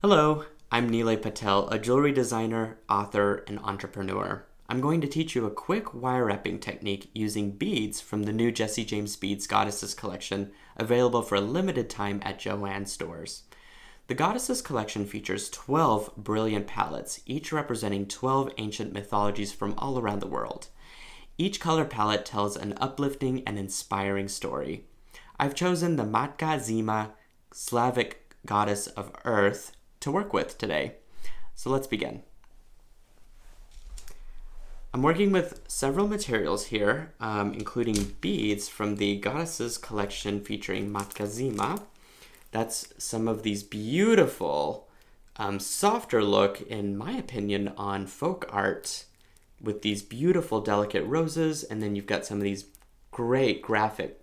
Hello, I'm Nilay Patel, a jewelry designer, author, and entrepreneur. I'm going to teach you a quick wire wrapping technique using beads from the new Jesse James Beads Goddesses collection, available for a limited time at Joann stores. The Goddesses collection features 12 brilliant palettes, each representing 12 ancient mythologies from all around the world. Each color palette tells an uplifting and inspiring story. I've chosen the Matka Ziema, Slavic goddess of earth, to work with today. So let's begin. I'm working with several materials here, including beads from the Goddesses collection featuring Matka Ziema. That's some of these beautiful, softer look, in my opinion, on folk art with these beautiful, delicate roses, and then you've got some of these great graphic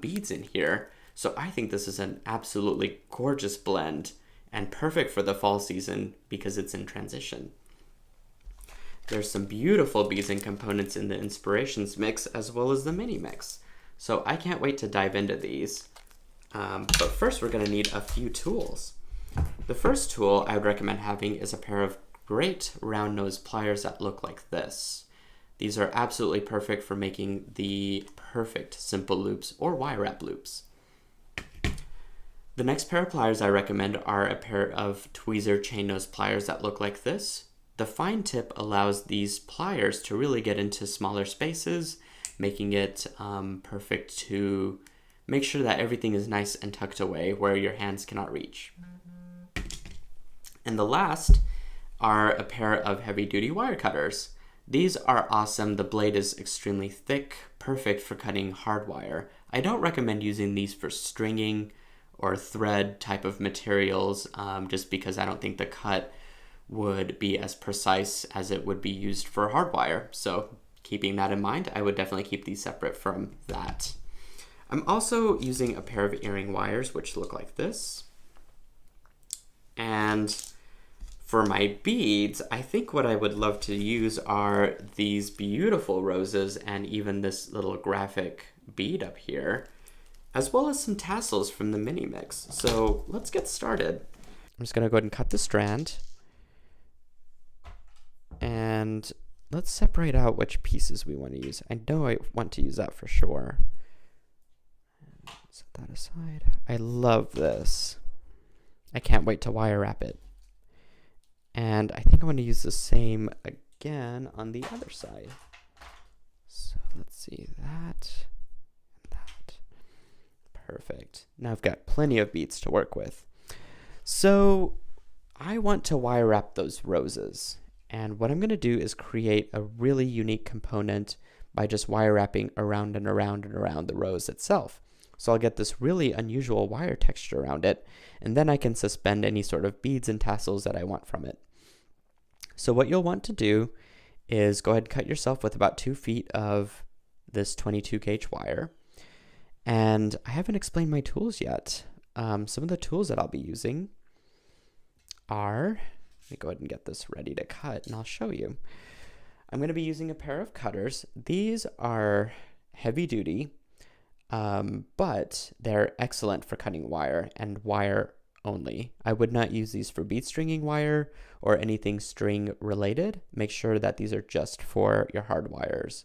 beads in here. So I think this is an absolutely gorgeous blend and perfect for the fall season because it's in transition. There's some beautiful beads and components in the inspirations mix as well as the mini mix. So I can't wait to dive into these. But first we're going to need a few tools. The first tool I would recommend having is a pair of great round nose pliers that look like this. These are absolutely perfect for making the perfect simple loops or wire wrap loops. The next pair of pliers I recommend are a pair of tweezer chain nose pliers that look like this. The fine tip allows these pliers to really get into smaller spaces, making it perfect to make sure that everything is nice and tucked away where your hands cannot reach. And the last are a pair of heavy-duty wire cutters. These are awesome. The blade is extremely thick, perfect for cutting hard wire. I don't recommend using these for stringing or thread type of materials, just because I don't think the cut would be as precise as it would be used for hardwire. So keeping that in mind, I would definitely keep these separate from that. I'm also using a pair of earring wires, which look like this. And for my beads, I think what I would love to use are these beautiful roses and even this little graphic bead up here, as well as some tassels from the mini mix. So let's get started. I'm just gonna go ahead and cut the strand. And let's separate out which pieces we want to use. I know I want to use that for sure. Set that aside. I love this. I can't wait to wire wrap it. And I think I'm going to use the same again on the other side. So let's see that and that. Perfect. Now I've got plenty of beads to work with. So I want to wire wrap those roses. And what I'm going to do is create a really unique component by just wire wrapping around and around and around the rose itself. So I'll get this really unusual wire texture around it, and then I can suspend any sort of beads and tassels that I want from it. So what you'll want to do is go ahead and cut yourself with about 2 feet of this 22 gauge wire. And I haven't explained my tools yet. Some of the tools that I'll be using are, let me go ahead and get this ready to cut and I'll show you. I'm going to be using a pair of cutters. These are heavy duty, but they're excellent for cutting wire and wire only. I would not use these for bead stringing wire or anything string related. Make sure that these are just for your hard wires.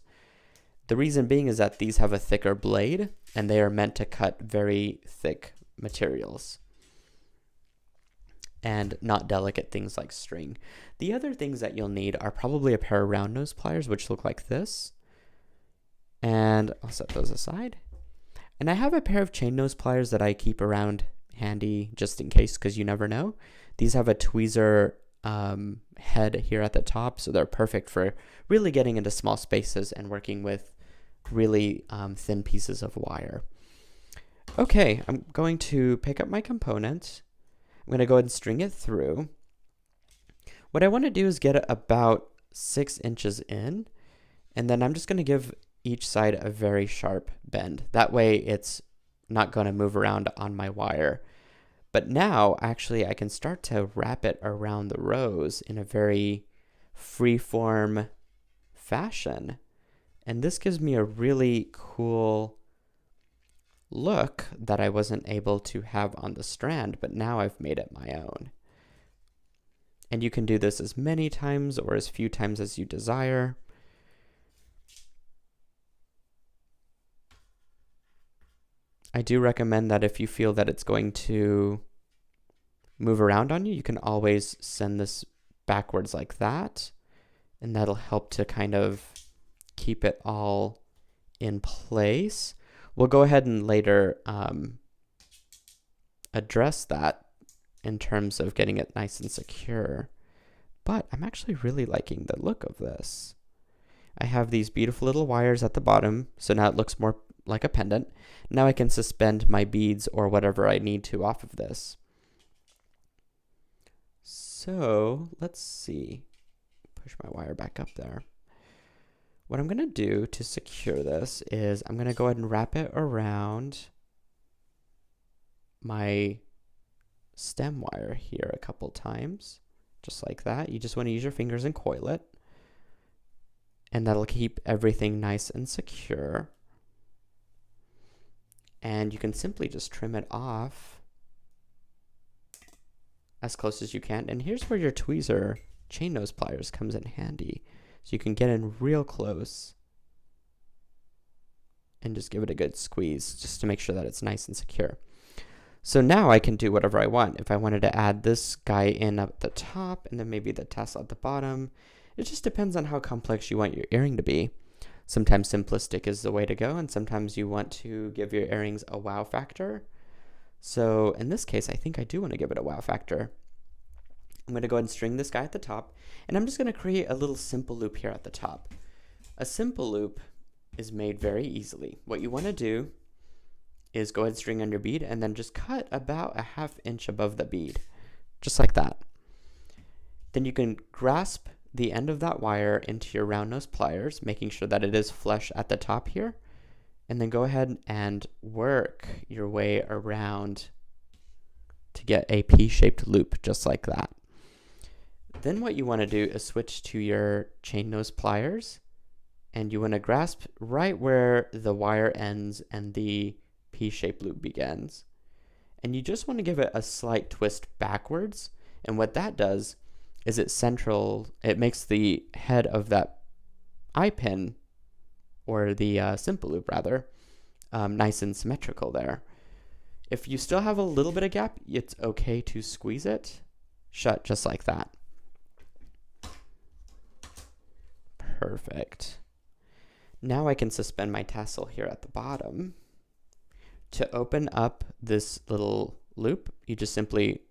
The reason being is that these have a thicker blade and they are meant to cut very thick materials and not delicate things like string. The other things that you'll need are probably a pair of round nose pliers, which look like this. And I'll set those aside. And I have a pair of chain nose pliers that I keep around handy just in case, because you never know. These have a tweezer head here at the top, so they're perfect for really getting into small spaces and working with really thin pieces of wire. Okay, I'm going to pick up my component. I'm going to go ahead and string it through. What I want to do is get it about 6 inches in, and then I'm just going to give each side a very sharp bend. That way it's not going to move around on my wire. But now actually I can start to wrap it around the rose in a very free-form fashion. And this gives me a really cool look that I wasn't able to have on the strand, but now I've made it my own. And you can do this as many times or as few times as you desire. I do recommend that if you feel that it's going to move around on you, you can always send this backwards like that, and that'll help to kind of keep it all in place. We'll go ahead and later address that in terms of getting it nice and secure. But I'm actually really liking the look of this. I have these beautiful little wires at the bottom, so now it looks more like a pendant. Now I can suspend my beads or whatever I need to off of this. So let's see. Push my wire back up there. What I'm going to do to secure this is I'm going to go ahead and wrap it around my stem wire here a couple times, just like that. You just want to use your fingers and coil it, and that'll keep everything nice and secure. And you can simply just trim it off as close as you can. And here's where your tweezer chain nose pliers comes in handy. So you can get in real close and just give it a good squeeze just to make sure that it's nice and secure. So now I can do whatever I want. If I wanted to add this guy in up at the top and then maybe the tassel at the bottom, it just depends on how complex you want your earring to be. Sometimes simplistic is the way to go, and sometimes you want to give your earrings a wow factor. So in this case, I think I do want to give it a wow factor. I'm going to go ahead and string this guy at the top, and I'm just going to create a little simple loop here at the top. A simple loop is made very easily. What you want to do is go ahead and string on your bead and then just cut about a 1/2 inch above the bead, just like that. Then you can grasp the end of that wire into your round nose pliers, making sure that it is flush at the top here, and then go ahead and work your way around to get a P-shaped loop, just like that. Then what you want to do is switch to your chain nose pliers, and you want to grasp right where the wire ends and the P-shaped loop begins. And you just want to give it a slight twist backwards, and what that does is it makes the head of that eye pin, or the simple loop rather, nice and symmetrical there. If you still have a little bit of gap, it's okay to squeeze it shut just like that. Perfect. Now I can suspend my tassel here at the bottom. To open up this little loop, you just simply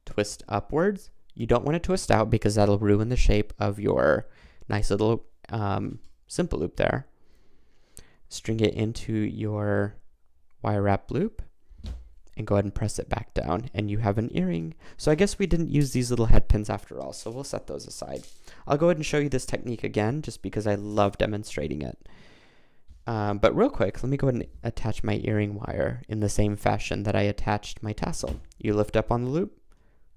twist upwards. You don't want to twist out because that'll ruin the shape of your nice little simple loop there. String it into your wire wrap loop and go ahead and press it back down, and you have an earring. So I guess we didn't use these little head pins after all, so we'll set those aside. I'll go ahead and show you this technique again just because I love demonstrating it. But real quick, let me go ahead and attach my earring wire in the same fashion that I attached my tassel. You lift up on the loop,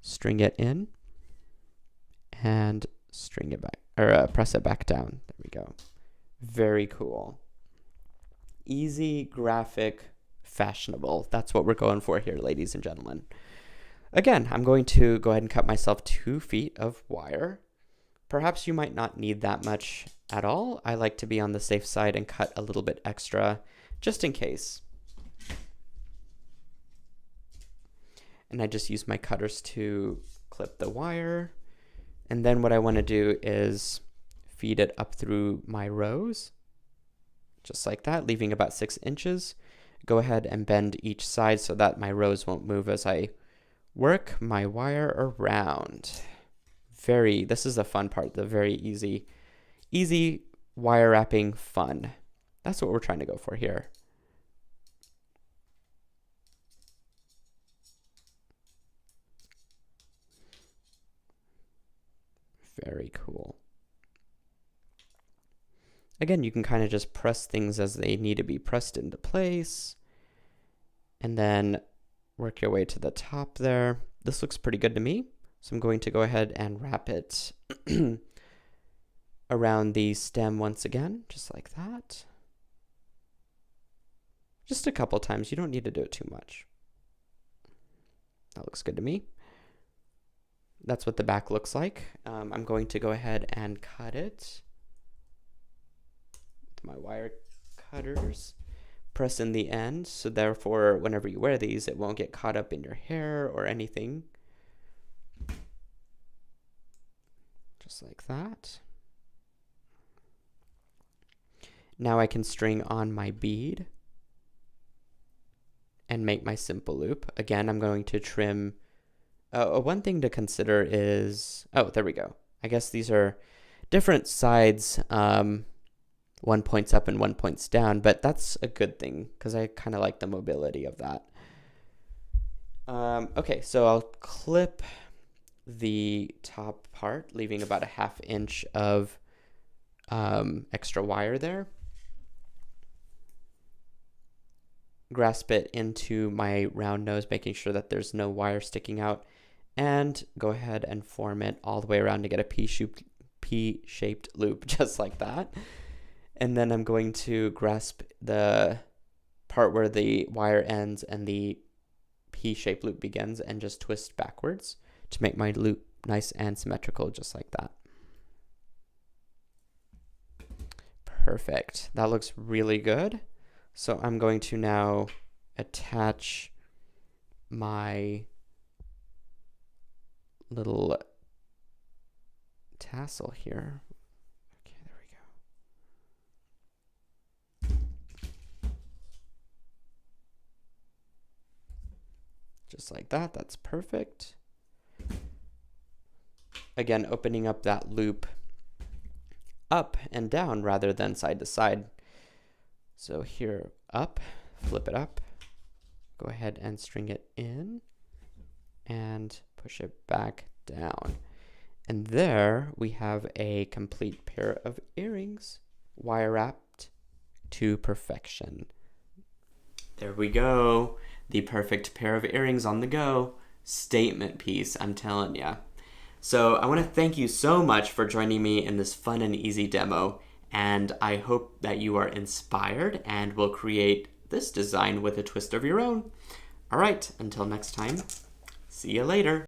string it in, and string it back, or press it back down. There we go. Very cool. Easy, graphic, fashionable. That's what we're going for here, ladies and gentlemen. Again, I'm going to go ahead and cut myself 2 feet of wire. Perhaps you might not need that much at all. I like to be on the safe side and cut a little bit extra just in case. And I just use my cutters to clip the wire. And then what I want to do is feed it up through my rows, just like that, leaving about 6 inches. Go ahead and bend each side so that my rows won't move as I work my wire around. This is the fun part, the very easy wire wrapping fun. That's what we're trying to go for here. Very cool. Again, you can kind of just press things as they need to be pressed into place, and then work your way to the top there. This looks pretty good to me, so I'm going to go ahead and wrap it around the stem once again, just like that. Just a couple times. You don't need to do it too much. That looks good to me. that's what the back looks like. I'm going to go ahead and cut it with my wire cutters. Press in the end, so therefore whenever you wear these, it won't get caught up in your hair or anything. Just like that. Now I can string on my bead and make my simple loop. Again, I'm going to trim. One thing to consider is, oh, there we go. I guess these are different sides. One points up and one points down, but that's a good thing because I kind of like the mobility of that. Okay, so I'll clip the top part, leaving about a 1/2 inch of extra wire there. Grasp it into my round nose, making sure that there's no wire sticking out, and go ahead and form it all the way around to get a P-shaped loop, just like that. And then I'm going to grasp the part where the wire ends and the P-shaped loop begins and just twist backwards to make my loop nice and symmetrical, just like that. Perfect. That looks really good. So I'm going to now attach my little tassel here. Okay, there we go. Just like that, that's perfect. Again, opening up that loop up and down rather than side to side. So here, up, flip it up, go ahead and string it in and push it back down. And there we have a complete pair of earrings, wire wrapped to perfection. There we go. The perfect pair of earrings on the go. Statement piece, I'm telling ya. So I want to thank you so much for joining me in this fun and easy demo. And I hope that you are inspired and will create this design with a twist of your own. All right, until next time, see you later.